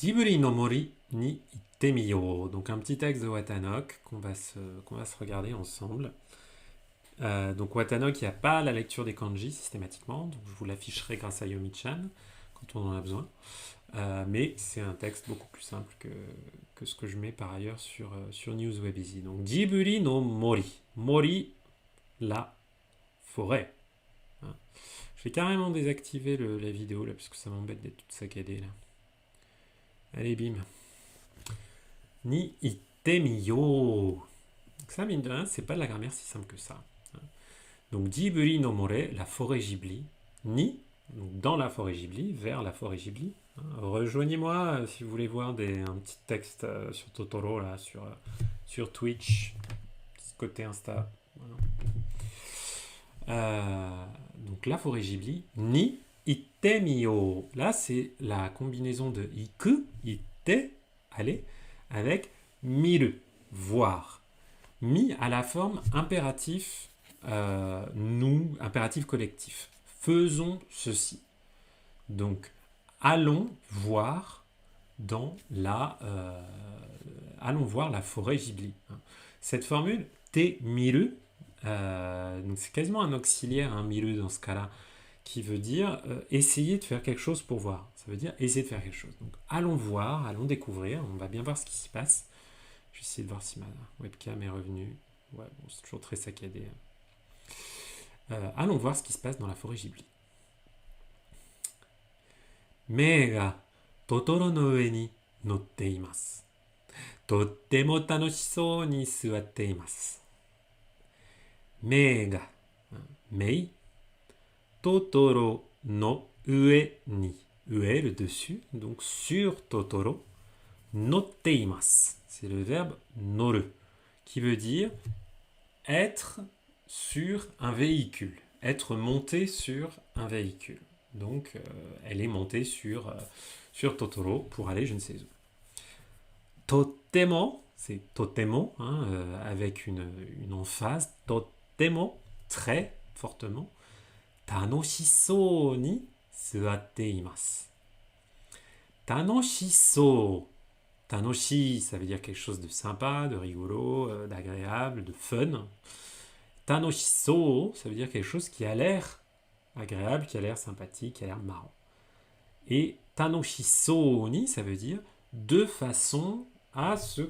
Jiburi no mori ni itte miyo. Donc un petit texte de Watanok qu'on va se regarder ensemble. Donc Watanok, il n'y a pas la lecture des kanji systématiquement, donc je vous l'afficherai grâce à Yomi-chan quand on en a besoin. Mais c'est un texte beaucoup plus simple que ce que je mets par ailleurs sur Newswebeasy. Donc Jiburi no mori. Mori, la forêt. Hein. Je vais carrément désactiver la vidéo là parce que ça m'embête d'être toute saccadée là. Allez bim. Ni itte miyo. Donc ça mine de rien, c'est pas de la grammaire si simple que ça. Donc Jiburi no more, la forêt Ghibli. Ni, donc dans la forêt Ghibli, vers la forêt Ghibli. Rejoignez-moi si vous voulez voir un petit texte sur Totoro là, sur Twitch, côté Insta. Voilà. Donc la forêt Ghibli, ni itte miyo. Là c'est la combinaison de iku, itte, aller, avec miru, voir. Mi à la forme impératif, nous, impératif collectif. Faisons ceci. Donc, allons voir allons voir la forêt Ghibli. Cette formule, te miru, donc c'est quasiment un auxiliaire, un miru dans ce cas-là, qui veut dire essayer de faire quelque chose pour voir. Ça veut dire essayer de faire quelque chose. Donc, allons voir, allons découvrir, on va bien voir ce qui s'y passe. Je vais essayer de voir si ma webcam est revenue. Ouais, bon, c'est toujours très saccadé. Allons voir ce qui se passe dans la forêt Ghibli. Mei ga Totoro no ue ni notte imasu. Tottemo tanoshisou ni suatte imasu. Mei ga, Mei, Totoro no ue ni. Ue, le dessus, donc sur Totoro. Notte imasu. C'est le verbe noru, qui veut dire être sur un véhicule, être monté sur un véhicule. Donc, elle est montée sur Totoro pour aller je ne sais où. Totemo, c'est totemo, avec une emphase. Totemo, très fortement. Tanoshisou ni suatte imasu. Tanoshisou. Tanoshi, ça veut dire quelque chose de sympa, de rigolo, d'agréable, de fun. Tanoshiso, ça veut dire quelque chose qui a l'air agréable, qui a l'air sympathique, qui a l'air marrant. Et tanoshiso ni, ça veut dire de façon à ce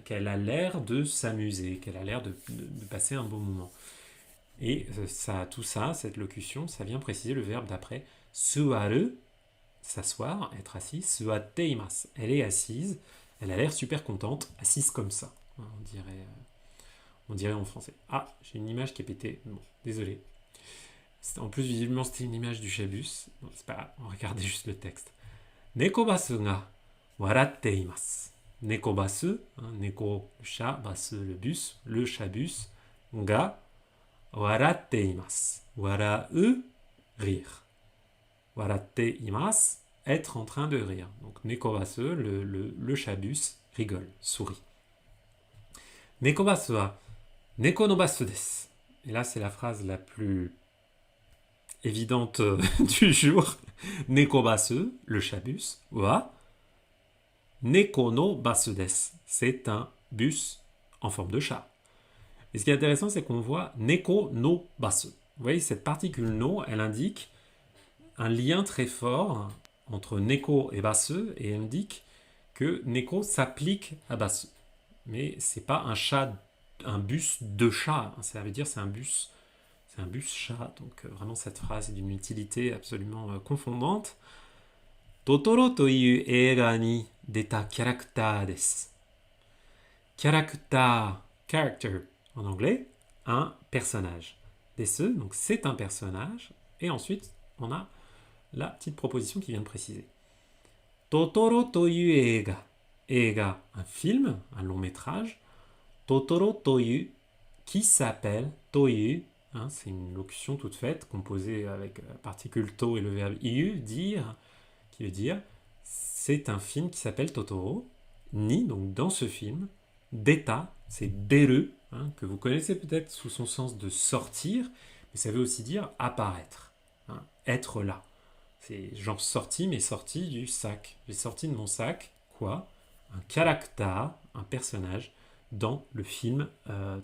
qu'elle a l'air de s'amuser, qu'elle a l'air de passer un bon moment. Et tout ça, cette locution, ça vient préciser le verbe d'après, suaru, s'asseoir, être assis, suatte imasu. Elle est assise, elle a l'air super contente, assise comme ça. On dirait en français. Ah, j'ai une image qui est pétée. Bon, désolé. En plus, visiblement, c'était une image du chabus. Bon, c'est pas grave, on va regarder juste le texte. Nekobasu ga waratte imasu. Nekobasu, neko, le chat, basu, le bus, le chabus, ga waratte imasu. Warau, rire. Waratte imasu, être en train de rire. Donc nekobasu, le chabus, rigole, sourit. Nekobasu wa neko no basu desu. Et là, c'est la phrase la plus évidente du jour. Nekobasu, le chabus, wa neko no basu desu. C'est un bus en forme de chat. Et ce qui est intéressant, c'est qu'on voit neko no basu. Vous voyez, cette particule no, elle indique un lien très fort entre neko et basu, et elle indique que neko s'applique à basu. Mais c'est pas un bus de chat, ça veut dire c'est un bus chat. Donc vraiment cette phrase est d'une utilité absolument confondante. Totoro to iu eiga ni deta character desu. Character en anglais, un personnage. Desu, donc c'est un personnage. Et ensuite, on a la petite proposition qui vient de préciser. Totoro to iu eiga. Eiga, un film, un long métrage. Totoro toyu, qui s'appelle toyu, c'est une locution toute faite, composée avec la particule to et le verbe iu, dire, qui veut dire, c'est un film qui s'appelle Totoro, ni, donc dans ce film, deta, c'est deru, que vous connaissez peut-être sous son sens de sortir, mais ça veut aussi dire apparaître, être là. genre sorti, mais sorti du sac. J'ai sorti de mon sac, quoi? Un character, un personnage, dans le film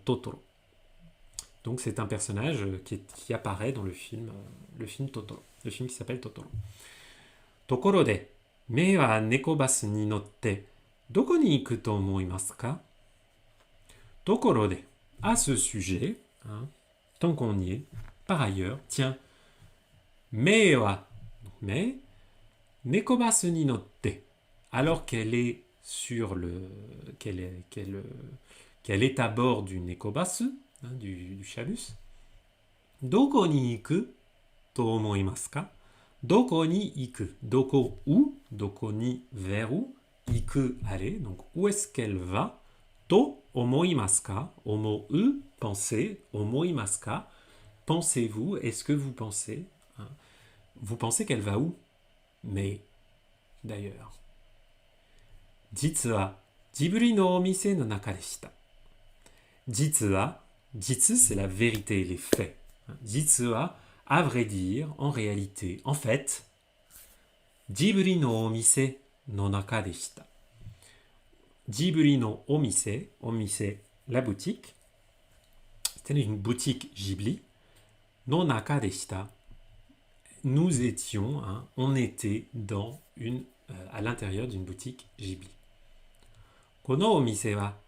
Totoro. Donc c'est un personnage qui apparaît dans le film Totoro, le film qui s'appelle Totoro. Tokoro de, me wa neko bus ni notte, doko ni iku to omoimasu ka? Tokoro de, à ce sujet, hein, tant qu'on y est, par ailleurs, tiens, me wa, mais, neko bus ni notte, alors qu'elle est sur le, qu'elle est à bord du nekobus, hein, du chalus. Doko ni iku to omoimasu ka? Doko ni iku. Doko où? Doko ni vers où? Iku aller. Donc où est-ce qu'elle va? To omoimasu ka? Omo penser. Omoimasu ka? Pensez-vous? Est-ce que vous pensez? Hein? Vous pensez qu'elle va où? Mais d'ailleurs. Jitsu wa Ghibli no omise no naka deshita. Jitsu wa, jitsu c'est la vérité, les faits. Jitsu wa, à vrai dire, en réalité, en fait, Ghibli no omise no naka deshita. Ghibli no omise, omise, la boutique, c'était une boutique Ghibli, no naka deshita. Nous étions, hein, on était dans à l'intérieur d'une boutique Ghibli. Kono omise wa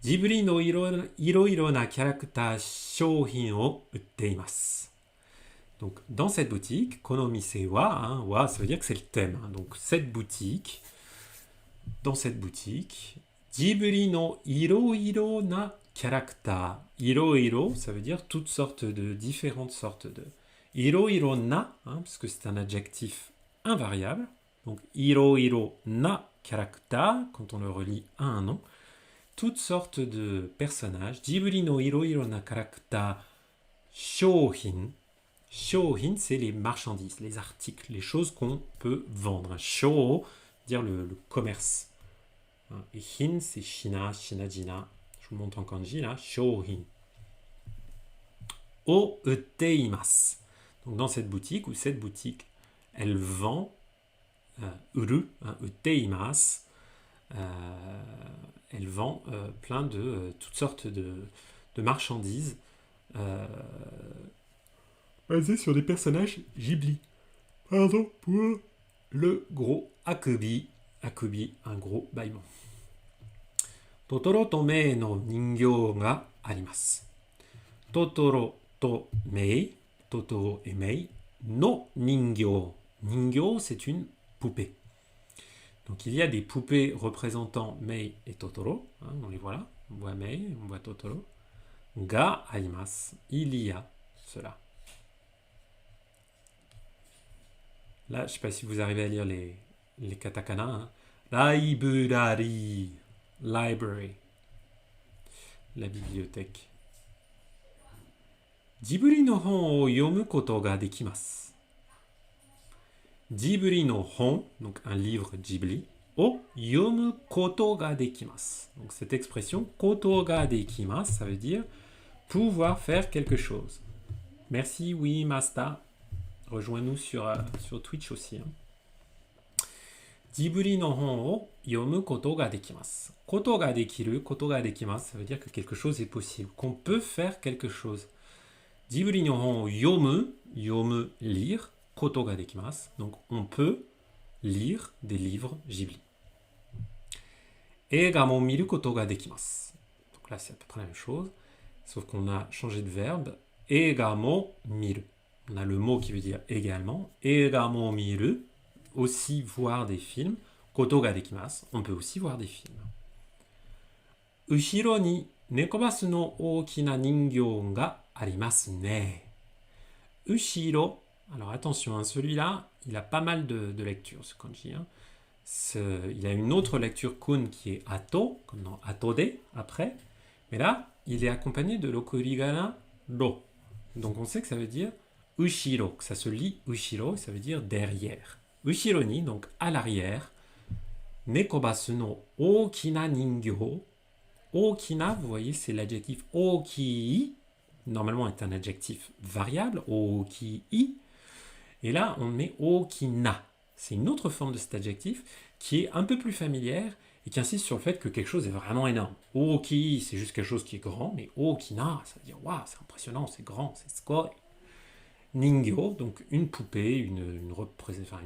Ghibli no iro na character shouhin o utte imasu. Donc, dans cette boutique, kono mise wa, hein, wa, ça veut dire que c'est le thème. Hein, donc, cette boutique, dans cette boutique, Ghibli no iro na character. Iro, ça veut dire toutes sortes de, différentes sortes de. Iro na, hein, parce que c'est un adjectif invariable. Donc, iro na character, quand on le relie à un nom. Toutes sortes de personnages. Ghibli no iro na character shouhin. Shouhin, c'est les marchandises, les articles, les choses qu'on peut vendre. Shou, dire le commerce. Et hin, c'est shina, shinajina. Je vous montre en kanji là. Shouhin. O uteimasu. Donc dans cette boutique, elle vend uru, uteimasu. Elle vend plein de toutes sortes de marchandises basées sur des personnages Ghibli. Pardon pour le gros akubi. Akubi, un gros bâillement. Totoro to mei no ningyo ga arimasu. Totoro to mei, Totoro et mei, no ningyo. Ningyo, c'est une poupée. Donc il y a des poupées représentant Mei et Totoro. Hein, on les voit là. On voit Mei, on voit Totoro. Ga arimasu. Il y a cela. Là, je ne sais pas si vous arrivez à lire les katakana. Hein. Library. Library. La bibliothèque. Ghibli no hon o yomu koto ga dekimasu. Ghibli no hon, donc un livre Ghibli, o yomu koto ga dekimasu. Donc cette expression koto ga dekimasu, ça veut dire pouvoir faire quelque chose. Merci, oui, Masta. Rejoins-nous sur Twitch aussi. Hein. Ghibli no hon o yomu koto ga dekimasu. Koto ga dekiru, koto ga dekimasu, ça veut dire que quelque chose est possible, qu'on peut faire quelque chose. Ghibli no hon o yomu, lire. Koto ga dekimasu. Donc on peut lire des livres Ghibli. Eiga mo miru koto ga dekimasu. Donc là c'est à peu près la même chose, sauf qu'on a changé de verbe. Eiga mo miru. On a le mot qui veut dire également. Eiga mo miru, aussi voir des films. Koto ga dekimasu. On peut aussi voir des films. Ushiro ni nekobasu no okina ningyo ga arimasu ne. Ushiro. Alors attention, hein, celui-là, il a pas mal de lectures, ce kanji. Hein. Il a une autre lecture kun qui est ato, comme dans atode, après. Mais là, il est accompagné de l'okurigana ro. Donc on sait que ça veut dire ushiro, que ça se lit ushiro, ça veut dire derrière. Ushiro ni, donc à l'arrière. Nekobasu no okina ningyo. Okina, vous voyez, c'est l'adjectif okii. Normalement, est un adjectif variable, okii. Et là, on met okina. C'est une autre forme de cet adjectif qui est un peu plus familière et qui insiste sur le fait que quelque chose est vraiment énorme. Oki, c'est juste quelque chose qui est grand, mais okina, ça veut dire waouh, c'est impressionnant, c'est grand, c'est score. Ningyo, donc une poupée, une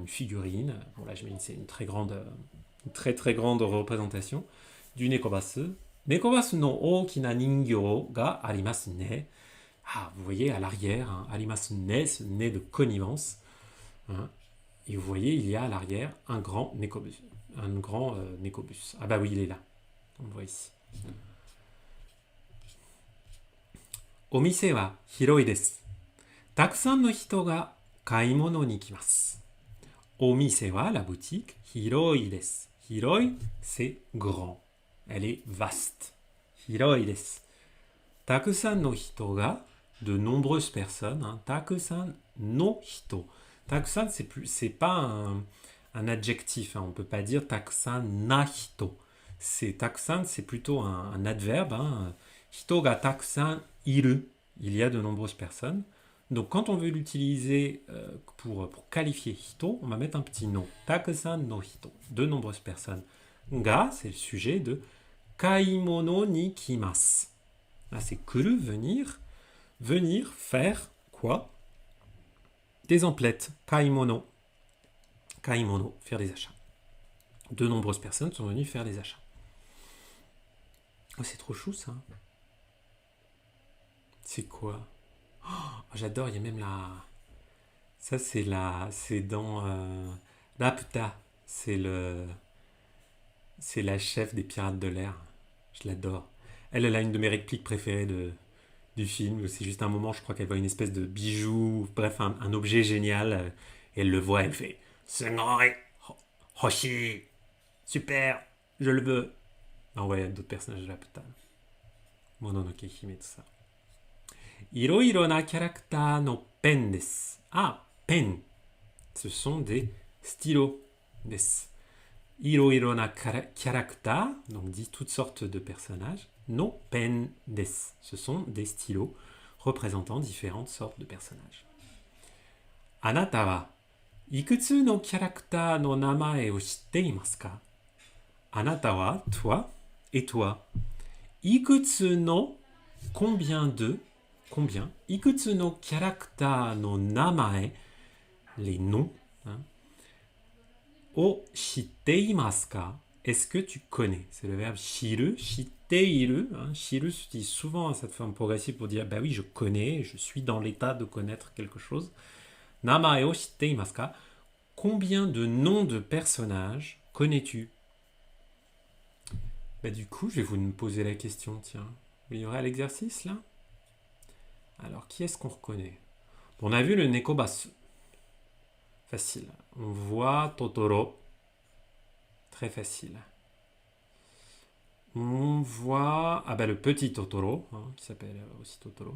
figurine. Bon là, c'est une très grande, très grande représentation du nekobasu. Nekobasu no okina ningyo ga arimasu ne. Ah, vous voyez à l'arrière, hein, arimasu ne, ce nez de connivence. Hein, et vous voyez, il y a à l'arrière un grand nekobus. Ah bah oui, il est là. On le voit ici. Omise wa hiroi desu. Takusan no hito ga kaimono ni kimasu. Omise wa, la boutique, hiroi desu. Hiroi, c'est grand. Elle est vaste. Hiroi desu. Takusan no hito ga, de nombreuses personnes. Hein. Takusan no hito. Takusan, c'est pas un adjectif. Hein. On ne peut pas dire takusan na hito. Takusan, c'est plutôt un adverbe. Hein. Hito ga takusan iru. Il y a de nombreuses personnes. Donc, quand on veut l'utiliser pour qualifier hito, on va mettre un petit nom. Takusan no hito. De nombreuses personnes. Ga, c'est le sujet de kaimono ni kimasu. Là, c'est kuru, venir. Venir faire quoi? Des emplettes. Kaimono. Kaimono, faire des achats. De nombreuses personnes sont venues faire des achats. Oh, c'est trop chou, ça. C'est quoi? Oh, j'adore, il y a même la... Ça, c'est dans... Laputa. C'est la chef des pirates de l'air. Je l'adore. Elle a une de mes répliques préférées du film. C'est juste un moment, je crois qu'elle voit une espèce de bijou, bref, un objet génial. Et elle le voit, elle fait Sugoi, Hoshi, super, je le veux. Ah ouais, il y a d'autres personnages de la putain. Mononoke Hime, tout ça. Iroiro na character no pen desu. Ah, pen. Ce sont des stylos desu. Iroiro na character, donc dit toutes sortes de personnages. No pen desu. Ce sont des stylos représentant différentes sortes de personnages. Anata wa ikutsu no character no namae o shitte imasu ka? Anata wa, toi, et toi. Ikutsu no, combien de, combien. Ikutsu no character no namae, les noms. Hein, o shitte imasu ka? Est-ce que tu connais? C'est le verbe shiru, shitteiru. Hein. Shiru s'utilise souvent à cette forme progressive pour dire bah oui, je connais, je suis dans l'état de connaître quelque chose. Namae o shitteimasu ka? Combien de noms de personnages connais-tu? Bah, du coup, je vais vous poser la question, tiens. Il y aura l'exercice là? Alors, qui est-ce qu'on reconnaît? On a vu le nekobasu. Facile. On voit Totoro. Très facile. On voit le petit Totoro, hein, qui s'appelle aussi Totoro.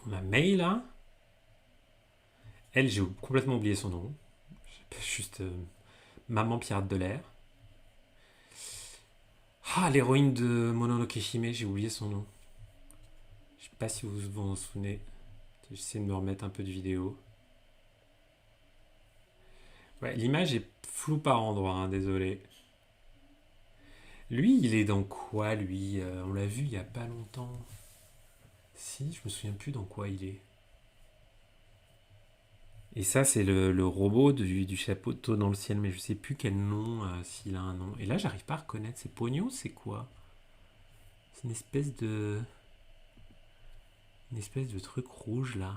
On a Mei là. Elle, j'ai complètement oublié son nom. Juste Maman Pirate de l'air. Ah, l'héroïne de Mononoke Hime, j'ai oublié son nom. Je sais pas si vous vous en souvenez. J'essaie de me remettre un peu de vidéo. Ouais, l'image est floue par endroits, hein, désolé. Lui, il est dans quoi, lui? On l'a vu il y a pas longtemps. Si, je me souviens plus dans quoi il est. Et ça, c'est le robot du chapeau dans le ciel, mais je sais plus quel nom, s'il a un nom. Et là, j'arrive pas à reconnaître. C'est Pogno, c'est quoi? C'est une espèce de truc rouge, là.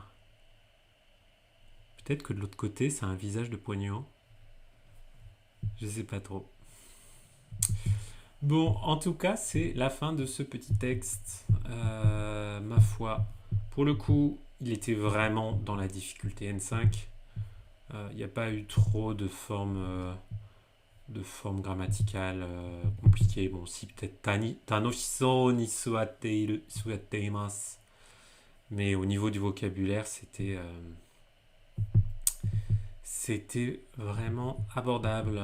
Peut-être que de l'autre côté, c'est un visage de Pogno. Je sais pas trop. Bon, en tout cas, c'est la fin de ce petit texte. Ma foi, pour le coup, il était vraiment dans la difficulté N5. Il n'y a pas eu trop de formes grammaticales compliquées. Bon, si peut-être tanoshiso ni suateimasu. Mais au niveau du vocabulaire, c'était vraiment abordable.